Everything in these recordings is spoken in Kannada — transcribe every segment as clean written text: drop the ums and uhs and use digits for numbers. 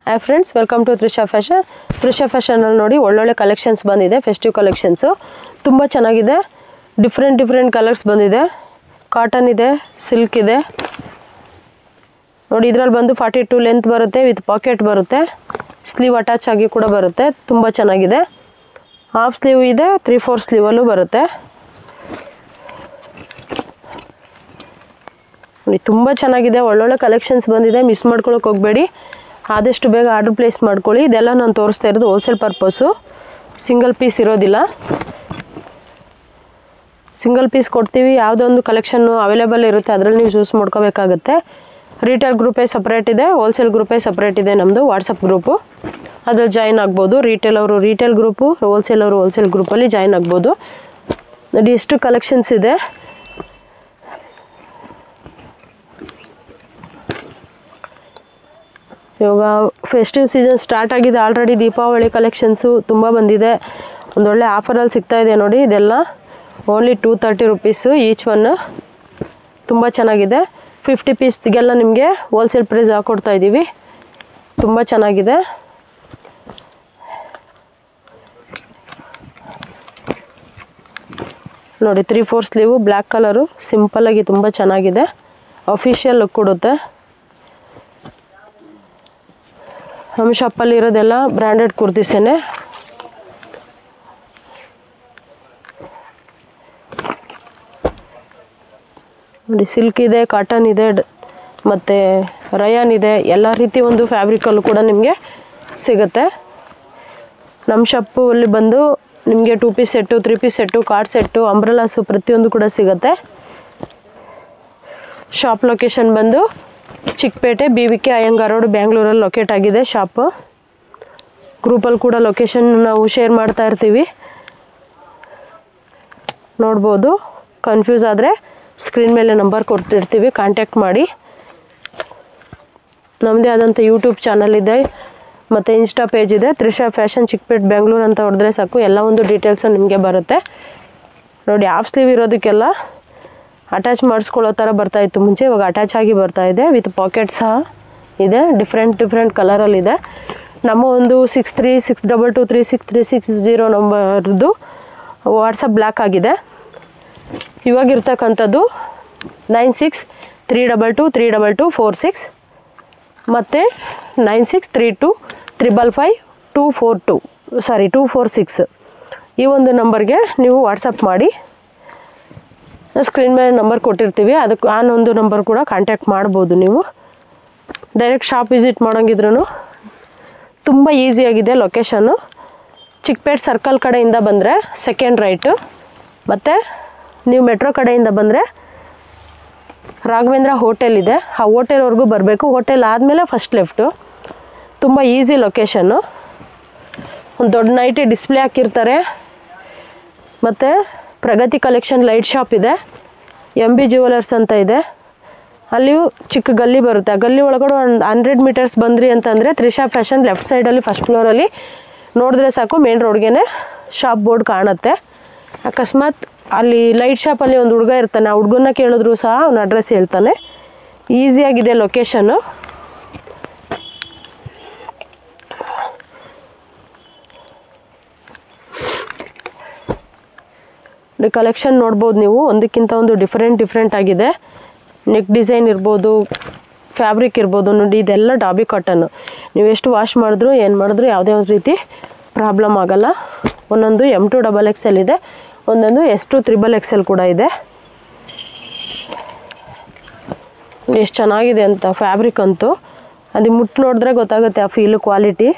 Hi friends, welcome to Trisha Fashion. Trisha Fashion ಅಲ್ಲಿ ನೋಡಿ ಒಳ್ಳೊಳ್ಳೆ ಕಲೆಕ್ಷನ್ಸ್ ಬಂದಿದೆ, ಫೆಸ್ಟಿವ್ ಕಲೆಕ್ಷನ್ಸ್ ತುಂಬಾ ಚೆನ್ನಾಗಿದೆ. ಡಿಫರೆಂಟ್ ಕಲರ್ಸ್ ಬಂದಿದೆ. ಕಾಟನ್ ಇದೆ, ಸಿಲ್ಕ್ ಇದೆ. ನೋಡಿ ಇದರಲ್ಲಿ ಬಂದು 42 ಲೆಂತ್ ಬರುತ್ತೆ ವಿತ್ ಪಾಕೆಟ್ ಬರುತ್ತೆ. ಸ್ಲೀವ್ ಅಟ್ಯಾಚ್ ಆಗಿ ಕೂಡ ಬರುತ್ತೆ. ತುಂಬಾ ಚೆನ್ನಾಗಿದೆ. ಹಾಫ್ ಸ್ಲೀವ್ ಇದೆ, 3/4 ಸ್ಲೀವ್ ಅಲ್ಲೂ ಬರುತ್ತೆ. ನೋಡಿ ತುಂಬಾ ಚೆನ್ನಾಗಿದೆ. ಒಳ್ಳೊಳ್ಳೆ ಕಲೆಕ್ಷನ್ಸ್ ಬಂದಿದೆ. ಮಿಸ್ ಮಾಡ್ಕೊಳ್ಳೋಕೆ ಹೋಗಬೇಡಿ. ಆದಷ್ಟು ಬೇಗ ಆರ್ಡರ್ ಪ್ಲೇಸ್ ಮಾಡ್ಕೊಳ್ಳಿ. ಇದೆಲ್ಲ ನಾನು ತೋರಿಸ್ತಾ ಇರೋದು ಹೋಲ್ಸೇಲ್ ಪರ್ಪಸ್ಸು, ಸಿಂಗಲ್ ಪೀಸ್ ಇರೋದಿಲ್ಲ. ಸಿಂಗಲ್ ಪೀಸ್ ಕೊಡ್ತೀವಿ, ಯಾವುದೋ ಒಂದು ಕಲೆಕ್ಷನ್ನು ಅವೈಲೇಬಲ್ ಇರುತ್ತೆ, ಅದರಲ್ಲಿ ನೀವು ಚೂಸ್ ಮಾಡ್ಕೋಬೇಕಾಗುತ್ತೆ. ರಿಟೇಲ್ ಗ್ರೂಪೇ ಸಪ್ರೇಟ್ ಇದೆ, ಹೋಲ್ಸೇಲ್ ಗ್ರೂಪೇ ಸಪ್ರೇಟ್ ಇದೆ. ನಮ್ಮದು ವಾಟ್ಸಪ್ ಗ್ರೂಪು, ಅದ್ರಲ್ಲಿ ಜಾಯಿನ್ ಆಗ್ಬೋದು. ರಿಟೇಲ್ ಅವರು ರಿಟೇಲ್ ಗ್ರೂಪು, ಹೋಲ್ಸೇಲ್ ಅವರು ಹೋಲ್ಸೇಲ್ ಗ್ರೂಪಲ್ಲಿ ಜಾಯಿನ್ ಆಗ್ಬೋದು. ನೋಡಿ ಎಷ್ಟು ಕಲೆಕ್ಷನ್ಸ್ ಇದೆ. ಇವಾಗ ಫೆಸ್ಟಿವ್ ಸೀಸನ್ ಸ್ಟಾರ್ಟ್ ಆಗಿದೆ ಆಲ್ರೆಡಿ. ದೀಪಾವಳಿ ಕಲೆಕ್ಷನ್ಸು ತುಂಬ ಬಂದಿದೆ. ಒಂದೊಳ್ಳೆ ಆಫರಲ್ಲಿ ಸಿಗ್ತಾ ಇದೆ ನೋಡಿ. ಇದೆಲ್ಲ ಓನ್ಲಿ 230 ರುಪೀಸು ಈಚ್ ಒನ್. ತುಂಬ ಚೆನ್ನಾಗಿದೆ. 50 ಪೀಸ್ಗೆಲ್ಲ ನಿಮಗೆ ಹೋಲ್ಸೇಲ್ ಪ್ರೈಸ್ ಹಾಕ್ಕೊಡ್ತಾ ಇದ್ದೀವಿ. ತುಂಬ ಚೆನ್ನಾಗಿದೆ. ನೋಡಿ 3/4 ಸ್ಲೀವು, ಬ್ಲ್ಯಾಕ್ ಕಲರು, ಸಿಂಪಲ್ಲಾಗಿ ತುಂಬ ಚೆನ್ನಾಗಿದೆ. ಅಫಿಷಿಯಲ್ ಲುಕ್ ಕೊಡುತ್ತೆ. ನಮ್ಮ ಶಾಪಲ್ಲಿ ಇರೋದೆಲ್ಲ ಬ್ರ್ಯಾಂಡೆಡ್ ಕುರ್ತೀಸೇನೆ. ನೋಡಿ ಸಿಲ್ಕ್ ಇದೆ, ಕಾಟನ್ ಇದೆ, ಮತ್ತು ರಯಾನ್ ಇದೆ. ಎಲ್ಲ ರೀತಿ ಒಂದು ಫ್ಯಾಬ್ರಿಕಲ್ಲೂ ಕೂಡ ನಿಮಗೆ ಸಿಗುತ್ತೆ. ನಮ್ಮ ಶಾಪಲ್ಲಿ ಬಂದು ನಿಮಗೆ 2 piece set, 3 piece set, card set, umbrellas ಪ್ರತಿಯೊಂದು ಕೂಡ ಸಿಗುತ್ತೆ. ಶಾಪ್ ಲೊಕೇಶನ್ ಬಂದು ಚಿಕ್ಕಪೇಟೆ BVK ಅಯ್ಯಂಗಾರ್ ರೋಡ್, ಬ್ಯಾಂಗ್ಳೂರಲ್ಲಿ ಲೊಕೇಟ್ ಆಗಿದೆ ಶಾಪು. ಗ್ರೂಪಲ್ಲಿ ಕೂಡ ಲೊಕೇಶನ್ ನಾವು ಶೇರ್ ಮಾಡ್ತಾ ಇರ್ತೀವಿ, ನೋಡ್ಬೋದು. ಕನ್ಫ್ಯೂಸ್ ಆದರೆ ಸ್ಕ್ರೀನ್ ಮೇಲೆ ನಂಬರ್ ಕೊಡ್ತಿರ್ತೀವಿ, ಕಾಂಟ್ಯಾಕ್ಟ್ ಮಾಡಿ. ನಮ್ಮದೇ ಆದಂಥ ಯೂಟ್ಯೂಬ್ ಚಾನಲ್ ಇದೆ ಮತ್ತು ಇನ್ಸ್ಟಾ ಪೇಜ್ ಇದೆ. ತ್ರಿಷಾ ಫ್ಯಾಷನ್ ಚಿಕ್ಕಪೇಟೆ ಬೆಂಗಳೂರು ಅಂತ ಹೊಡೆದ್ರೆ ಸಾಕು, ಎಲ್ಲ ಒಂದು ಡೀಟೇಲ್ಸು ನಿಮಗೆ ಬರುತ್ತೆ. ನೋಡಿ ಹಾಫ್ ಸ್ಲೀವ್ ಇರೋದಕ್ಕೆಲ್ಲ ಅಟ್ಯಾಚ್ ಮಾಡಿಸ್ಕೊಳ್ಳೋ ಥರ ಬರ್ತಾಯಿತ್ತು ಮುಂಚೆ, ಇವಾಗ ಅಟ್ಯಾಚ್ ಆಗಿ ಬರ್ತಾಯಿದೆ. ವಿತ್ ಪಾಕೆಟ್ ಸಹ ಇದೆ. ಡಿಫ್ರೆಂಟ್ ಕಲರಲ್ಲಿದೆ. ನಮ್ಮ ಒಂದು 6362236360 ನಂಬರ್ದು ವಾಟ್ಸಪ್ ಬ್ಲ್ಯಾಕ್ ಆಗಿದೆ. ಇವಾಗಿರ್ತಕ್ಕಂಥದ್ದು 9632232246 ಮತ್ತು 9632555246 ಈ ಒಂದು ನಂಬರ್ಗೆ ನೀವು ವಾಟ್ಸಪ್ ಮಾಡಿ. ಸ್ಕ್ರೀನ್ ಮೇಲೆ ನಂಬರ್ ಕೊಟ್ಟಿರ್ತೀವಿ, ಅದಕ್ಕೆ ಒಂದು ನಂಬರ್ ಕೂಡ ಕಾಂಟ್ಯಾಕ್ಟ್ ಮಾಡ್ಬೋದು. ನೀವು ಡೈರೆಕ್ಟ್ ಶಾಪ್ ವಿಸಿಟ್ ಮಾಡೋಂಗಿದ್ರೂ ತುಂಬ ಈಸಿಯಾಗಿದೆ. ಲೊಕೇಶನ್ನು ಚಿಕ್ಕಪೇಟೆ ಸರ್ಕಲ್ ಕಡೆಯಿಂದ ಬಂದರೆ ಸೆಕೆಂಡ್ ರೈಟು, ಮತ್ತು ನೀವು ಮೆಟ್ರೋ ಕಡೆಯಿಂದ ಬಂದರೆ ರಾಘವೇಂದ್ರ ಹೋಟೆಲ್ ಇದೆ, ಆ ಹೋಟೆಲ್ವರೆಗೂ ಬರಬೇಕು. ಹೋಟೆಲ್ ಆದಮೇಲೆ ಫಸ್ಟ್ ಲೆಫ್ಟು. ತುಂಬ ಈಸಿ ಲೊಕೇಶನ್ನು. ಒಂದು ದೊಡ್ಡ ನೈಟಿ ಡಿಸ್ಪ್ಲೇ ಹಾಕಿರ್ತಾರೆ. ಮತ್ತು ಪ್ರಗತಿ ಕಲೆಕ್ಷನ್ ಲೈಟ್ ಶಾಪ್ ಇದೆ. MB ಜ್ಯುವೆಲರ್ಸ್ ಅಂತ ಇದೆ, ಅಲ್ಲಿಯೂ ಚಿಕ್ಕ ಗಲ್ಲಿ ಬರುತ್ತೆ. ಆ ಗಲ್ಲಿ ಒಳಗಡೆ ಒಂದು 100 ಮೀಟರ್ಸ್ ಬಂದ್ರಿ ಅಂತಂದರೆ ತ್ರಿಷಾ ಫ್ಯಾಷನ್ ಲೆಫ್ಟ್ ಸೈಡಲ್ಲಿ ಫಸ್ಟ್ ಫ್ಲೋರಲ್ಲಿ ನೋಡಿದ್ರೆ ಸಾಕು, ಮೇನ್ ರೋಡ್ಗೆ ಶಾಪ್ ಬೋರ್ಡ್ ಕಾಣುತ್ತೆ. ಅಕಸ್ಮಾತ್ ಅಲ್ಲಿ ಲೈಟ್ ಶಾಪಲ್ಲಿ ಒಂದು ಹುಡುಗ ಇರ್ತಾನೆ, ಆ ಹುಡುಗನ್ನ ಕೇಳಿದ್ರು ಸಹ ಅವನ ಅಡ್ರೆಸ್ ಹೇಳ್ತಾನೆ. ಈಸಿಯಾಗಿದೆ ಲೊಕೇಶನ್ನು. ಕಲೆಕ್ಷನ್ ನೋಡ್ಬೋದು ನೀವು, ಒಂದಕ್ಕಿಂತ ಒಂದು ಡಿಫ್ರೆಂಟ್ ಆಗಿದೆ. ನೆಕ್ ಡಿಸೈನ್ ಇರ್ಬೋದು, ಫ್ಯಾಬ್ರಿಕ್ ಇರ್ಬೋದು. ನೋಡಿ ಇದೆಲ್ಲ ಡಾಬಿ ಕಾಟನ್ನು. ನೀವು ಎಷ್ಟು ವಾಶ್ ಮಾಡಿದ್ರು ಏನು ಮಾಡಿದ್ರು ಯಾವುದೇ ಒಂದು ರೀತಿ ಪ್ರಾಬ್ಲಮ್ ಆಗೋಲ್ಲ. ಒಂದೊಂದು M2 XXL ಇದೆ, ಒಂದೊಂದು S2 XXL ಕೂಡ ಇದೆ. ಎಷ್ಟು ಚೆನ್ನಾಗಿದೆ ಅಂತ ಫ್ಯಾಬ್ರಿಕ್ ಅಂತೂ, ಅದು ಮುಟ್ಟು ನೋಡಿದ್ರೆ ಗೊತ್ತಾಗುತ್ತೆ ಆ ಫೀಲು, ಕ್ವಾಲಿಟಿ.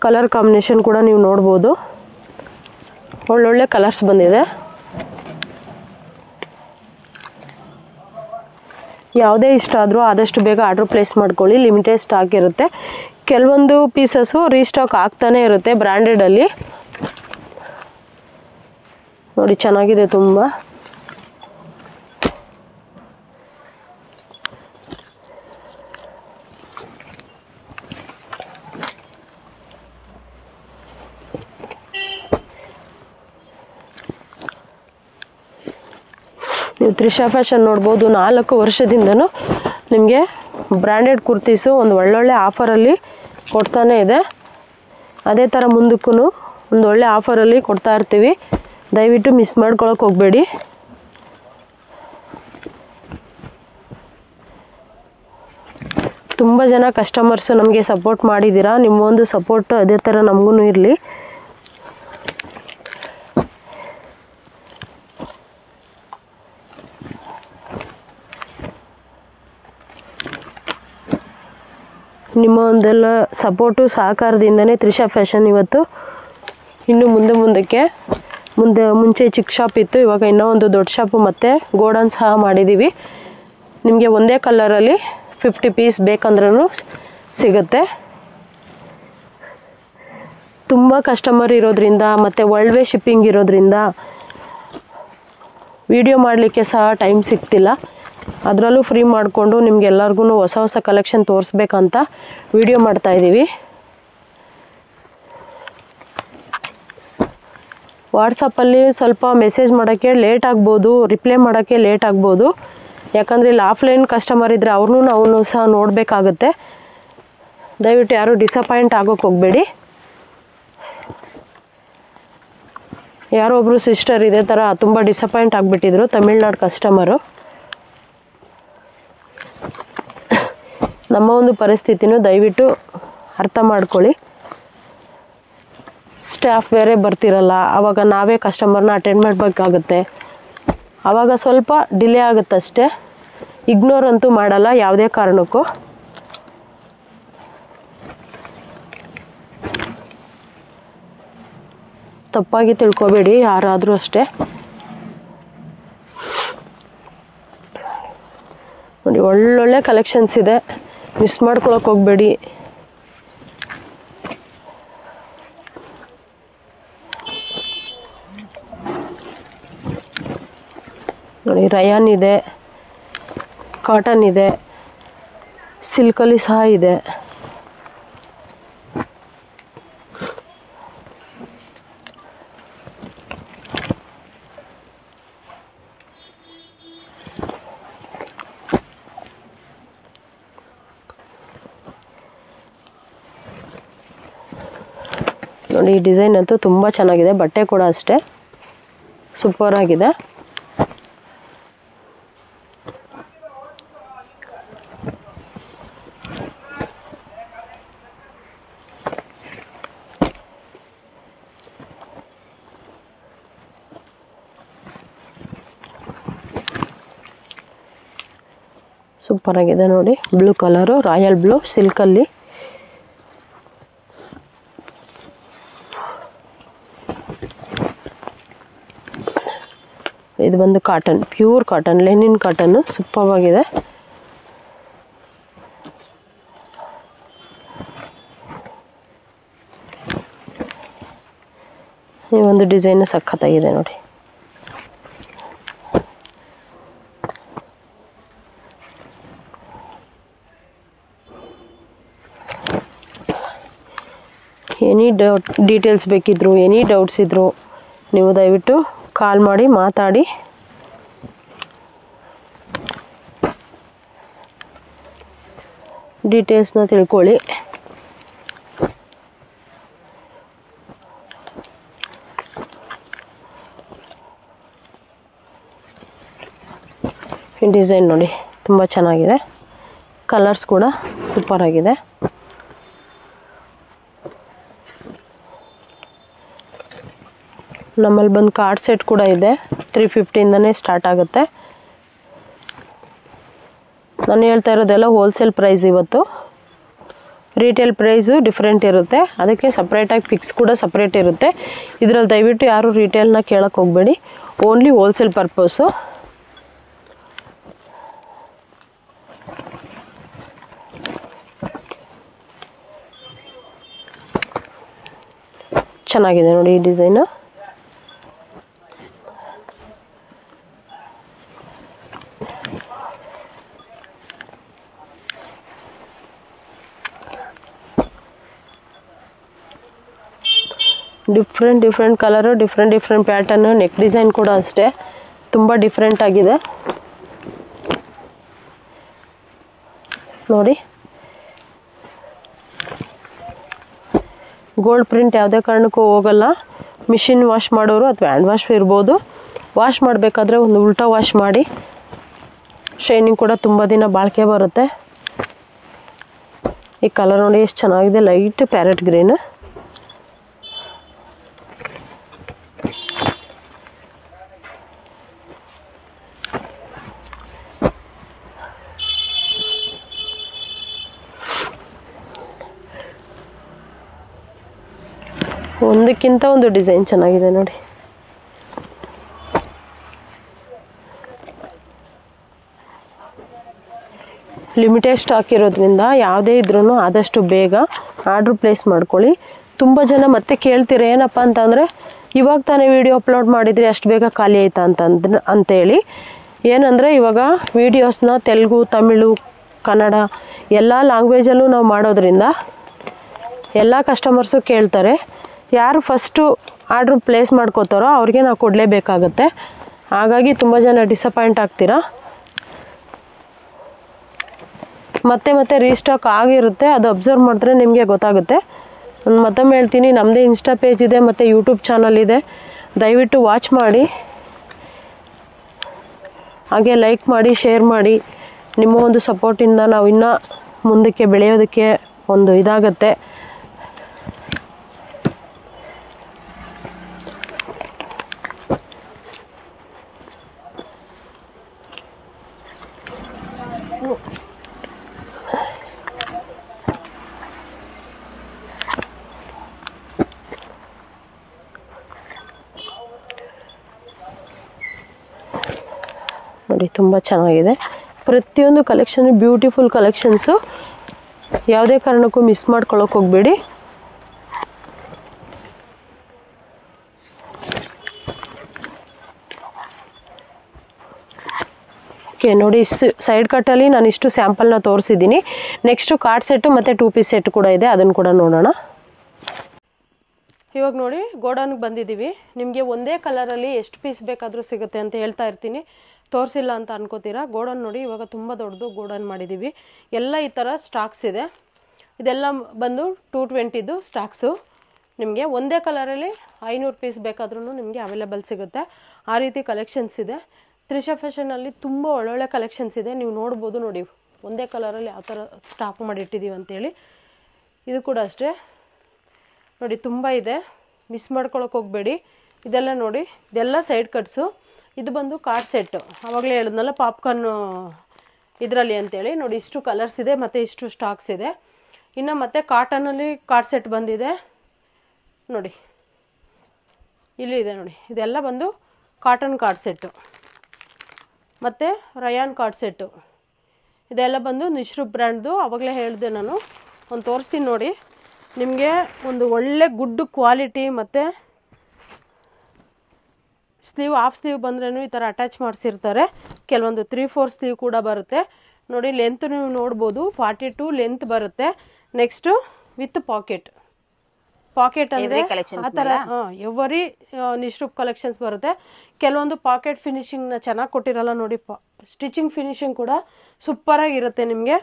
ಕಲರ್ ಕಾಂಬಿನೇಷನ್ ಕೂಡ ನೀವು ನೋಡ್ಬೋದು. ಒಳ್ಳೊಳ್ಳೆ ಕಲರ್ಸ್ ಬಂದಿದೆ. ಯಾವುದೇ ಇಷ್ಟ ಆದರೂ ಆದಷ್ಟು ಬೇಗ ಆರ್ಡ್ರ್ ಪ್ಲೇಸ್ ಮಾಡ್ಕೊಳ್ಳಿ. ಲಿಮಿಟೆಡ್ ಸ್ಟಾಕ್ ಇರುತ್ತೆ. ಕೆಲವೊಂದು ಪೀಸಸ್ಸು ರೀಸ್ಟಾಕ್ ಆಗ್ತಾನೆ ಇರುತ್ತೆ ಬ್ರ್ಯಾಂಡೆಡಲ್ಲಿ. ನೋಡಿ ಚೆನ್ನಾಗಿದೆ ತುಂಬ. ನೀವು ತ್ರಿಷಾ ಫ್ಯಾಷನ್ ನೋಡ್ಬೋದು. 4 ವರ್ಷದಿಂದನೂ ನಿಮಗೆ ಬ್ರ್ಯಾಂಡೆಡ್ ಕುರ್ತೀಸು ಒಂದು ಒಳ್ಳೊಳ್ಳೆ ಆಫರಲ್ಲಿ ಕೊಡ್ತಾನೆ ಇದೆ. ಅದೇ ಥರ ಮುಂದಕ್ಕೂ ಒಂದು ಒಳ್ಳೆ ಆಫರಲ್ಲಿ ಕೊಡ್ತಾ ಇರ್ತೀವಿ. ದಯವಿಟ್ಟು ಮಿಸ್ ಮಾಡ್ಕೊಳಕ್ಕೆ ಹೋಗಬೇಡಿ. ತುಂಬ ಜನ ಕಸ್ಟಮರ್ಸು ನಮಗೆ ಸಪೋರ್ಟ್ ಮಾಡಿದ್ದೀರಾ. ನಿಮ್ಮ ಒಂದು ಸಪೋರ್ಟು ಅದೇ ಥರ ನಮಗೂ ಇರಲಿ. ನಿಮ್ಮ ಒಂದೆಲ್ಲ ಸಪೋರ್ಟು ಸಹಕಾರದಿಂದನೇ ತ್ರಿಷಾ ಫ್ಯಾಷನ್ ಇವತ್ತು ಇನ್ನು ಮುಂಚೆ ಚಿಕ್ಕ ಶಾಪ್ ಇತ್ತು, ಇವಾಗ ಇನ್ನೂ ಒಂದು ದೊಡ್ಡ ಶಾಪು ಮತ್ತು ಗೋಡನ್ ಸಹ ಮಾಡಿದ್ದೀವಿ. ನಿಮಗೆ ಒಂದೇ ಕಲರಲ್ಲಿ 50 ಪೀಸ್ ಬೇಕಂದ್ರೂ ಸಿಗುತ್ತೆ. ತುಂಬ ಕಸ್ಟಮರ್ ಇರೋದ್ರಿಂದ ಮತ್ತು ವರ್ಲ್ಡ್ ವೇ ಶಿಪ್ಪಿಂಗ್ ಇರೋದ್ರಿಂದ ವಿಡಿಯೋ ಮಾಡಲಿಕ್ಕೆ ಸಹ ಟೈಮ್ ಸಿಗ್ತಿಲ್ಲ. ಅದರಲ್ಲೂ ಫ್ರೀ ಮಾಡಿಕೊಂಡು ನಿಮಗೆಲ್ಲರಿಗೂ ಹೊಸ ಕಲೆಕ್ಷನ್ ತೋರಿಸ್ಬೇಕಂತ ವಿಡಿಯೋ ಮಾಡ್ತಾಯಿದ್ದೀವಿ. ವಾಟ್ಸಪ್ಪಲ್ಲಿ ಸ್ವಲ್ಪ ಮೆಸೇಜ್ ಮಾಡೋಕ್ಕೆ ಲೇಟ್ ಆಗ್ಬೋದು, ರಿಪ್ಲೈ ಮಾಡೋಕ್ಕೆ ಲೇಟ್ ಆಗ್ಬೋದು. ಯಾಕಂದರೆ ಇಲ್ಲಿ ಆಫ್ಲೈನ್ ಕಸ್ಟಮರ್ ಇದ್ದರೆ ಅವ್ರನ್ನೂ ಸಹ ನೋಡಬೇಕಾಗುತ್ತೆ. ದಯವಿಟ್ಟು ಯಾರೂ ಡಿಸಪಾಯಿಂಟ್ ಆಗೋಕ್ಕೆ ಹೋಗಬೇಡಿ. ಯಾರೋ ಒಬ್ಬರು ಸಿಸ್ಟರ್ ಇದೇ ಥರ ತುಂಬ ಡಿಸಪಾಯಿಂಟ್ ಆಗಿಬಿಟ್ಟಿದ್ರು, ತಮಿಳ್ನಾಡು ಕಸ್ಟಮರು. ನಮ್ಮ ಒಂದು ಪರಿಸ್ಥಿತಿನೂ ದಯವಿಟ್ಟು ಅರ್ಥ ಮಾಡ್ಕೊಳ್ಳಿ. ಸ್ಟಾಫ್ ಬೇರೆ ಬರ್ತಿರಲ್ಲ, ಆವಾಗ ನಾವೇ ಕಸ್ಟಮರ್ನ ಅಟೆಂಡ್ ಮಾಡಬೇಕಾಗುತ್ತೆ. ಆವಾಗ ಸ್ವಲ್ಪ ಡಿಲೇ ಆಗುತ್ತಷ್ಟೇ. ಇಗ್ನೋರ್ ಅಂತೂ ಮಾಡಲ್ಲ ಯಾವುದೇ ಕಾರಣಕ್ಕೂ. ತಪ್ಪಾಗಿ ತಿಳ್ಕೊಬೇಡಿ ಯಾರಾದರೂ ಅಷ್ಟೇ. ನೋಡಿ ಒಳ್ಳೊಳ್ಳೆ ಕಲೆಕ್ಷನ್ಸ್ ಇದೆ, ಮಿಸ್ ಮಾಡ್ಕೊಳಕ್ಕೆ ಹೋಗಬೇಡಿ. ನೋಡಿ ರಯಾನ್ ಇದೆ, ಕಾಟನ್ ಇದೆ, ಸಿಲ್ಕಲ್ಲಿ ಸಹ ಇದೆ. ನೋಡಿ ಈ ಡಿಸೈನ್ ಅಂತೂ ತುಂಬ ಚೆನ್ನಾಗಿದೆ, ಬಟ್ಟೆ ಕೂಡ ಅಷ್ಟೇ ಸೂಪರ್ ಆಗಿದೆ. ಸೂಪರ್ ಆಗಿದೆ ನೋಡಿ, ಬ್ಲೂ ಕಲರು, ರಾಯಲ್ ಬ್ಲೂ ಸಿಲ್ಕಲ್ಲಿ. ಇದು ಬಂದು cotton, pure cotton, Lenin cotton, super ಆಗಿದೆ. ಈ ಒಂದು ಡಿಸೈನ್ ಸಖತ್ತಾಗಿದೆ ನೋಡಿ. ಎನಿ ಡೀಟೇಲ್ಸ್ ಬೇಕಿದ್ರು, ಎನಿ ಡೌಟ್ಸ್ ಇದ್ದರೂ ನೀವು ದಯವಿಟ್ಟು ಕಾಲ್ ಮಾಡಿ ಮಾತಾಡಿ. ಡೀಟೇಲ್ಸ್ನ ತಿಳ್ಕೊಳ್ಳಿ. ಈ ಡಿಸೈನ್ ನೋಡಿ ತುಂಬ ಚೆನ್ನಾಗಿದೆ, ಕಲರ್ಸ್ ಕೂಡ ಸೂಪರ್ ಆಗಿದೆ. ನಮ್ಮಲ್ಲಿ ಬಂದು ಕಾರ್ಡ್ ಸೆಟ್ ಕೂಡ ಇದೆ, 350ಇಂದನೇ ಸ್ಟಾರ್ಟ್ ಆಗುತ್ತೆ. ನಾನು ಹೇಳ್ತಾ ಇರೋದೆಲ್ಲ ಹೋಲ್ಸೇಲ್ ಪ್ರೈಸ್. ಇವತ್ತು ರಿಟೇಲ್ ಪ್ರೈಸು ಡಿಫ್ರೆಂಟ್ ಇರುತ್ತೆ, ಅದಕ್ಕೆ ಸಪ್ರೇಟಾಗಿ ಪಿಕ್ಸ್ ಕೂಡ ಸಪ್ರೇಟ್ ಇರುತ್ತೆ. ಇದರಲ್ಲಿ ದಯವಿಟ್ಟು ಯಾರೂ ರಿಟೇಲ್ನ ಕೇಳಕ್ಕೆ ಹೋಗಬೇಡಿ, ಓನ್ಲಿ ಹೋಲ್ಸೇಲ್ ಪರ್ಪಸ್ಸು. ಚೆನ್ನಾಗಿದೆ ನೋಡಿ ಈ design. Different colour, different pattern. Neck design ಕೂಡ ಅಷ್ಟೇ ತುಂಬ ಡಿಫ್ರೆಂಟ್ ಆಗಿದೆ. ನೋಡಿ ಗೋಲ್ಡ್ ಪ್ರಿಂಟ್ ಯಾವುದೇ ಕಾರಣಕ್ಕೂ ಹೋಗಲ್ಲ. ಮಿಷಿನ್ ವಾಶ್ ಮಾಡೋರು ಅಥವಾ ಹ್ಯಾಂಡ್ ವಾಶ್ ಇರ್ಬೋದು. ವಾಶ್ ಮಾಡಬೇಕಾದ್ರೆ ಒಂದು ಉಲ್ಟಾ ವಾಶ್ ಮಾಡಿ, ಶೈನಿಂಗ್ ಕೂಡ ತುಂಬ ದಿನ ಬಾಳಿಕೆ ಬರುತ್ತೆ. ಈ ಕಲರ್ ನೋಡಿ ಎಷ್ಟು ಚೆನ್ನಾಗಿದೆ, ಲೈಟ್ ಪ್ಯಾರೆಟ್ ಗ್ರೀನ್. ಒಂದಕ್ಕಿಂತ ಒಂದು ಡಿಸೈನ್ ಚೆನ್ನಾಗಿದೆ ನೋಡಿ. ಲಿಮಿಟೆಡ್ ಸ್ಟಾಕ್ ಇರೋದ್ರಿಂದ ಯಾವುದೇ ಇದ್ರೂ ಆದಷ್ಟು ಬೇಗ ಆರ್ಡ್ರ್ ಪ್ಲೇಸ್ ಮಾಡ್ಕೊಳ್ಳಿ. ತುಂಬ ಜನ ಮತ್ತೆ ಕೇಳ್ತೀರ ಏನಪ್ಪ ಅಂತಂದರೆ, ಇವಾಗ ತಾನೇ ವೀಡಿಯೋ ಅಪ್ಲೋಡ್ ಮಾಡಿದರೆ ಅಷ್ಟು ಬೇಗ ಖಾಲಿ ಆಯಿತಾ ಅಂತೇಳಿ. ಏನಂದರೆ ಇವಾಗ ವೀಡಿಯೋಸ್ನ ತೆಲುಗು, ತಮಿಳು, ಕನ್ನಡ ಎಲ್ಲ ಲ್ಯಾಂಗ್ವೇಜಲ್ಲೂ ನಾವು ಮಾಡೋದ್ರಿಂದ ಎಲ್ಲ ಕಸ್ಟಮರ್ಸು ಕೇಳ್ತಾರೆ. ಯಾರು ಫಸ್ಟು ಆರ್ಡ್ರ್ ಪ್ಲೇಸ್ ಮಾಡ್ಕೋತಾರೋ ಅವ್ರಿಗೆ ನಾವು ಕೊಡಲೇಬೇಕಾಗತ್ತೆ. ಹಾಗಾಗಿ ತುಂಬ ಜನ ಡಿಸಪಾಯಿಂಟ್ ಆಗ್ತೀರಾ. ಮತ್ತೆ ಮತ್ತೆ ರೀಸ್ಟಾಕ್ ಆಗಿರುತ್ತೆ, ಅದು ಅಬ್ಸರ್ವ್ ಮಾಡಿದ್ರೆ ನಿಮಗೆ ಗೊತ್ತಾಗುತ್ತೆ. ನಾನು ಮತ್ತೊಮ್ಮೆ ಹೇಳ್ತೀನಿ, ನಮ್ಮದೇ ಇನ್ಸ್ಟಾ ಪೇಜ್ ಇದೆ ಮತ್ತು ಯೂಟ್ಯೂಬ್ ಚಾನಲ್ ಇದೆ, ದಯವಿಟ್ಟು ವಾಚ್ ಮಾಡಿ, ಹಾಗೆ ಲೈಕ್ ಮಾಡಿ, ಶೇರ್ ಮಾಡಿ. ನಿಮ್ಮ ಒಂದು ಸಪೋರ್ಟಿಂದ ನಾವು ಇನ್ನೂ ಮುಂದಕ್ಕೆ ಬೆಳೆಯೋದಕ್ಕೆ ಒಂದು ಇದಾಗತ್ತೆ. ನೋಡಿ ತುಂಬ ಚೆನ್ನಾಗಿದೆ. ಪ್ರತಿಯೊಂದು ಕಲೆಕ್ಷನ್ ಬ್ಯೂಟಿಫುಲ್ ಕಲೆಕ್ಷನ್ಸು, ಯಾವುದೇ ಕಾರಣಕ್ಕೂ ಮಿಸ್ ಮಾಡ್ಕೊಳ್ಳೋಕೆ ಹೋಗಬೇಡಿ. ಓಕೆ ನೋಡಿ, ಸೈಡ್ ಕಟ್ಟಲ್ಲಿ ನಾನು ಇಷ್ಟು ಸ್ಯಾಂಪಲ್ನ ತೋರಿಸಿದ್ದೀನಿ. ನೆಕ್ಸ್ಟು ಕಾರ್ಡ್ ಸೆಟ್ಟು ಮತ್ತು 2 ಪೀಸ್ ಸೆಟ್ ಕೂಡ ಇದೆ, ಅದನ್ನು ಕೂಡ ನೋಡೋಣ. ಇವಾಗ ನೋಡಿ ಗೋಡನ್ಗೆ ಬಂದಿದ್ದೀವಿ. ನಿಮಗೆ ಒಂದೇ ಕಲರಲ್ಲಿ ಎಷ್ಟು ಪೀಸ್ ಬೇಕಾದರೂ ಸಿಗುತ್ತೆ ಅಂತ ಹೇಳ್ತಾ ಇರ್ತೀನಿ, ತೋರಿಸಿಲ್ಲ ಅಂತ ಅನ್ಕೋತೀರಾ. ಗೋಡನ್ ನೋಡಿ ಇವಾಗ ತುಂಬ ದೊಡ್ಡದು ಗೋಡನ್ ಮಾಡಿದ್ದೀವಿ. ಎಲ್ಲ ಈ ಥರ ಸ್ಟಾಕ್ಸ್ ಇದೆ. ಇದೆಲ್ಲ ಬಂದು 220 ಸ್ಟಾಕ್ಸು. ನಿಮಗೆ ಒಂದೇ ಕಲರಲ್ಲಿ 500 ಪೀಸ್ ಬೇಕಾದ್ರೂ ನಿಮಗೆ ಅವೈಲೇಬಲ್ ಸಿಗುತ್ತೆ. ಆ ರೀತಿ ಕಲೆಕ್ಷನ್ಸ್ ಇದೆ. ತ್ರಿಷಾ ಫ್ಯಾಷನಲ್ಲಿ ತುಂಬ ಒಳ್ಳೊಳ್ಳೆ ಕಲೆಕ್ಷನ್ಸ್ ಇದೆ, ನೀವು ನೋಡ್ಬೋದು. ನೋಡಿ ಒಂದೇ ಕಲರಲ್ಲಿ ಯಾವ ಥರ ಸ್ಟಾಕ್ ಮಾಡಿ ಇಟ್ಟಿದ್ದೀವಿ ಅಂತೇಳಿ. ಇದು ಕೂಡ ಅಷ್ಟೇ ನೋಡಿ, ತುಂಬ ಇದೆ, ಮಿಸ್ ಮಾಡ್ಕೊಳಕ್ಕೆ ಹೋಗಬೇಡಿ. ಇದೆಲ್ಲ ನೋಡಿ, ಇದೆಲ್ಲ ಸೈಡ್ ಕಟ್ಸು. ಇದು ಬಂದು ಕಾರ್ಡ್ ಸೆಟ್ಟು, ಆವಾಗಲೇ ಹೇಳಿದ್ನಲ್ಲ ಪಾಪ್ಕಾರ್ನು ಇದರಲ್ಲಿ ಅಂತೇಳಿ. ನೋಡಿ ಇಷ್ಟು ಕಲರ್ಸ್ ಇದೆ ಮತ್ತು ಇಷ್ಟು ಸ್ಟಾಕ್ಸ್ ಇದೆ. ಇನ್ನು ಮತ್ತೆ ಕಾಟನಲ್ಲಿ ಕಾರ್ಡ್ ಸೆಟ್ ಬಂದಿದೆ ನೋಡಿ, ಇಲ್ಲಿ ಇದೆ ನೋಡಿ. ಇದೆಲ್ಲ ಬಂದು ಕಾಟನ್ ಕಾರ್ಡ್ ಸೆಟ್ಟು ಮತ್ತು ರಯಾನ್ ಕಾರ್ಡ್ ಸೆಟ್ಟು. ಇದೆಲ್ಲ ಬಂದು ನಿಶ್ರೂಪ್ ಬ್ರ್ಯಾಂಡ್ದು. ಆವಾಗಲೇ ಹೇಳಿದೆ ನಾನು, ಒಂದು ತೋರಿಸ್ತೀನಿ ನೋಡಿ. ನಿಮಗೆ ಒಂದು ಒಳ್ಳೆ ಗುಡ್ ಕ್ವಾಲಿಟಿ ಮತ್ತು ಸ್ಲೀವ್, ಹಾಫ್ ಸ್ಲೀವ್ ಬಂದ್ರೂ ಈ ಥರ ಅಟ್ಯಾಚ್ ಮಾಡಿಸಿರ್ತಾರೆ. ಕೆಲವೊಂದು 3/4 ಸ್ಲೀವ್ ಕೂಡ ಬರುತ್ತೆ ನೋಡಿ. ಲೆಂತ್ ನೀವು ನೋಡ್ಬೋದು, 42 ಲೆಂತ್ ಬರುತ್ತೆ. ನೆಕ್ಸ್ಟು ವಿತ್ ಪಾಕೆಟ್ ಅಂದರೆ ಆ ಥರ ಎವರಿ ನಿಶ್ರೂಪ್ ಕಲೆಕ್ಷನ್ಸ್ ಬರುತ್ತೆ. ಕೆಲವೊಂದು ಪಾಕೆಟ್ ಫಿನಿಶಿಂಗ್ನ ಚೆನ್ನಾಗಿ ಕೊಟ್ಟಿರಲ್ಲ ನೋಡಿ. ಸ್ಟಿಚಿಂಗ್ ಫಿನಿಶಿಂಗ್ ಕೂಡ ಸೂಪರಾಗಿರುತ್ತೆ. ನಿಮಗೆ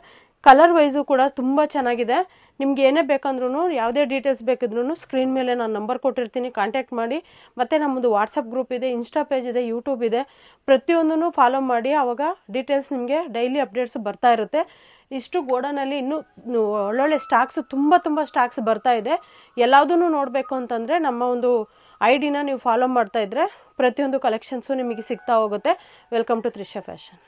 ಕಲರ್ ವೈಸು ಕೂಡ ತುಂಬ ಚೆನ್ನಾಗಿದೆ. ನಿಮ್ಗೆ ಏನೇ ಬೇಕಂದ್ರೂ, ಯಾವುದೇ ಡೀಟೇಲ್ಸ್ ಬೇಕಿದ್ರೂ ಸ್ಕ್ರೀನ್ ಮೇಲೆ ನಾನು ನಂಬರ್ ಕೊಟ್ಟಿರ್ತೀನಿ, ಕಾಂಟ್ಯಾಕ್ಟ್ ಮಾಡಿ. ಮತ್ತು ನಮ್ಮದು ವಾಟ್ಸಪ್ ಗ್ರೂಪ್ ಇದೆ, ಇನ್ಸ್ಟಾ ಪೇಜ್ ಇದೆ, ಯೂಟ್ಯೂಬ್ ಇದೆ. ಪ್ರತಿಯೊಂದನ್ನು ಫಾಲೋ ಮಾಡಿ, ಆವಾಗ ಡೀಟೇಲ್ಸ್ ನಿಮಗೆ ಡೈಲಿ ಅಪ್ಡೇಟ್ಸ್ ಬರ್ತಾ ಇರುತ್ತೆ. ಇಷ್ಟು ಗೋಡನಲ್ಲಿ ಇನ್ನೂ ಒಳ್ಳೊಳ್ಳೆ ಸ್ಟಾಕ್ಸ್, ತುಂಬ ಸ್ಟಾಕ್ಸ್ ಬರ್ತಾ ಇದೆ. ಎಲ್ಲದನ್ನೂ ನೋಡಬೇಕು ಅಂತಂದರೆ ನಮ್ಮ ಒಂದು ಐಡಿನ ನೀವು ಫಾಲೋ ಮಾಡ್ತಾ ಇದ್ದರೆ ಪ್ರತಿಯೊಂದು ಕಲೆಕ್ಷನ್ಸು ನಿಮಗೆ ಸಿಗ್ತಾ ಹೋಗುತ್ತೆ. Welcome to Trisha fashion.